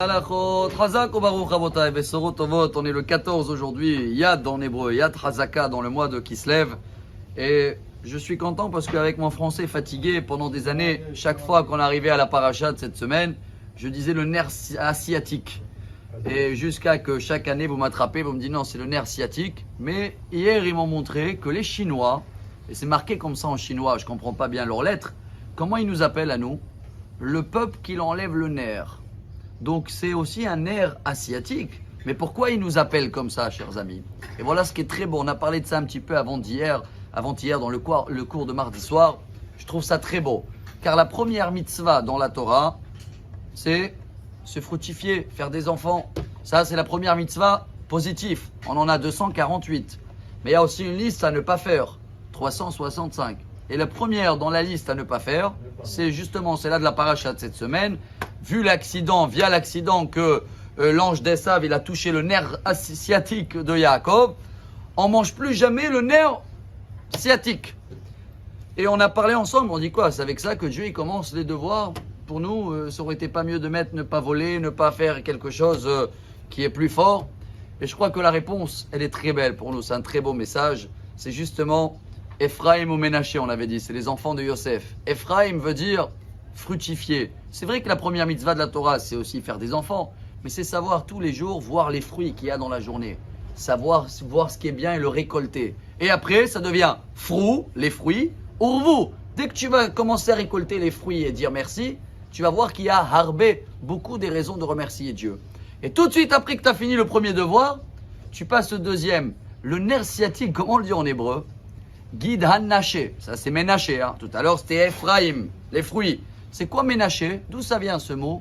Halachot, Chazak ou Baruch Rabotai, Besorot Tovot, on est le 14 aujourd'hui, Yad en hébreu, Yad Chazaka dans le mois de Kislev. Et je suis content parce qu'avec mon français fatigué pendant des années, chaque fois qu'on arrivait à la paracha de cette semaine, je disais le nerf asiatique. Et jusqu'à que chaque année vous m'attrapez, vous me dites non, c'est le nerf sciatique. Mais hier, ils m'ont montré que les Chinois, et c'est marqué comme ça en chinois, je ne comprends pas bien leurs lettres, comment ils nous appellent à nous? Le peuple qui enlève le nerf. Donc c'est aussi un nerf asiatique. Mais pourquoi ils nous appellent comme ça, chers amis? Et voilà ce qui est très beau. On a parlé de ça un petit peu avant-hier dans le cours de mardi soir. Je trouve ça très beau. Car la première mitzvah dans la Torah, c'est se fructifier, faire des enfants. Ça, c'est la première mitzvah positive. On en a 248. Mais il y a aussi une liste à ne pas faire. 365. Et la première dans la liste à ne pas faire, c'est justement celle-là de la paracha de cette semaine. Via l'accident que l'ange d'Esav, il a touché le nerf sciatique de Yaakov, on mange plus jamais le nerf sciatique. Et on a parlé ensemble, on dit quoi? C'est avec ça que Dieu il commence les devoirs. Pour nous, ça aurait été pas mieux de mettre ne pas voler, ne pas faire quelque chose qui est plus fort. Et je crois que la réponse, elle est très belle pour nous. C'est un très beau message. C'est justement Ephraim ou Ménaché, on avait dit. C'est les enfants de Yosef. Ephraim veut dire fructifier. C'est vrai que la première mitzvah de la Torah, c'est aussi faire des enfants. Mais c'est savoir tous les jours voir les fruits qu'il y a dans la journée. Savoir voir ce qui est bien et le récolter. Et après, ça devient frou, les fruits, urvu. Dès que tu vas commencer à récolter les fruits et dire merci, tu vas voir qu'il y a harbé, beaucoup des raisons de remercier Dieu. Et tout de suite après que tu as fini le premier devoir, tu passes au deuxième. Le nerf sciatique, comment on le dit en hébreu? Guide Hannaché, ça c'est Ménaché. Tout à l'heure c'était Ephraim, les fruits. C'est quoi Ménaché? D'où ça vient ce mot?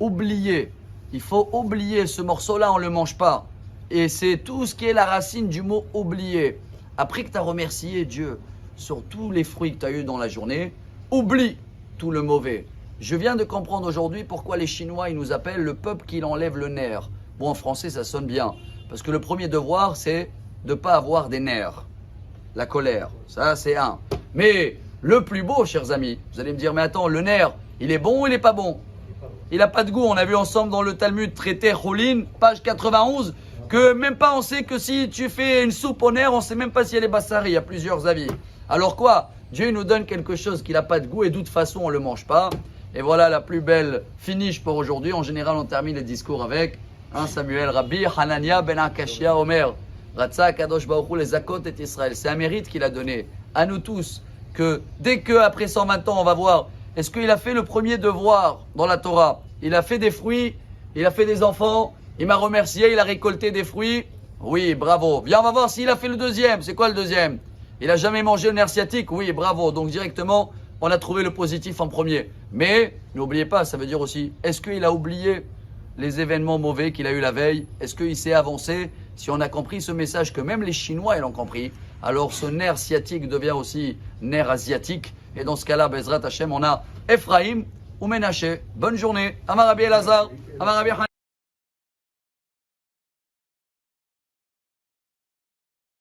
Oublier. Il faut oublier ce morceau-là, on ne le mange pas. Et c'est tout ce qui est la racine du mot oublier. Après que tu as remercié Dieu sur tous les fruits que tu as eu dans la journée, oublie tout le mauvais. Je viens de comprendre aujourd'hui pourquoi les Chinois ils nous appellent le peuple qui enlève le nerf. Bon, en français ça sonne bien. Parce que le premier devoir c'est de ne pas avoir des nerfs. La colère, ça c'est un. Mais le plus beau, chers amis, vous allez me dire, mais attends, le nerf, il est bon ou il n'est pas bon? Il n'a pas de goût. On a vu ensemble dans le Talmud traité Choulin, page 91, que même pas on sait que si tu fais une soupe au nerf, on ne sait même pas si elle est bassari. Il y a plusieurs avis. Alors quoi? Dieu nous donne quelque chose qui n'a pas de goût et de toute façon on ne le mange pas. Et voilà la plus belle finish pour aujourd'hui. En général, on termine les discours avec Samuel Rabbi Hanania ben Akashia Omer. Ratza Kadosh Baruch Hu les Zakot et Israël. C'est un mérite qu'il a donné à nous tous que dès qu'après 120 ans, on va voir est-ce qu'il a fait le premier devoir dans la Torah. Il a fait des fruits, il a fait des enfants, il m'a remercié, il a récolté des fruits. Oui, bravo. Viens, on va voir s'il a fait le deuxième. C'est quoi le deuxième? Il a jamais mangé le nerf sciatique. Oui, bravo. Donc directement, on a trouvé le positif en premier. Mais n'oubliez pas, ça veut dire aussi, est-ce qu'il a oublié les événements mauvais qu'il a eu la veille? Est-ce qu'il s'est avancé? Si on a compris ce message que même les Chinois ils l'ont compris, alors ce nerf sciatique devient aussi nerf asiatique. Et dans ce cas-là, Bezrat Hashem, on a Ephraim ou Ménaché. Bonne journée. Amar Rabbi Elazar, Amar Rabbi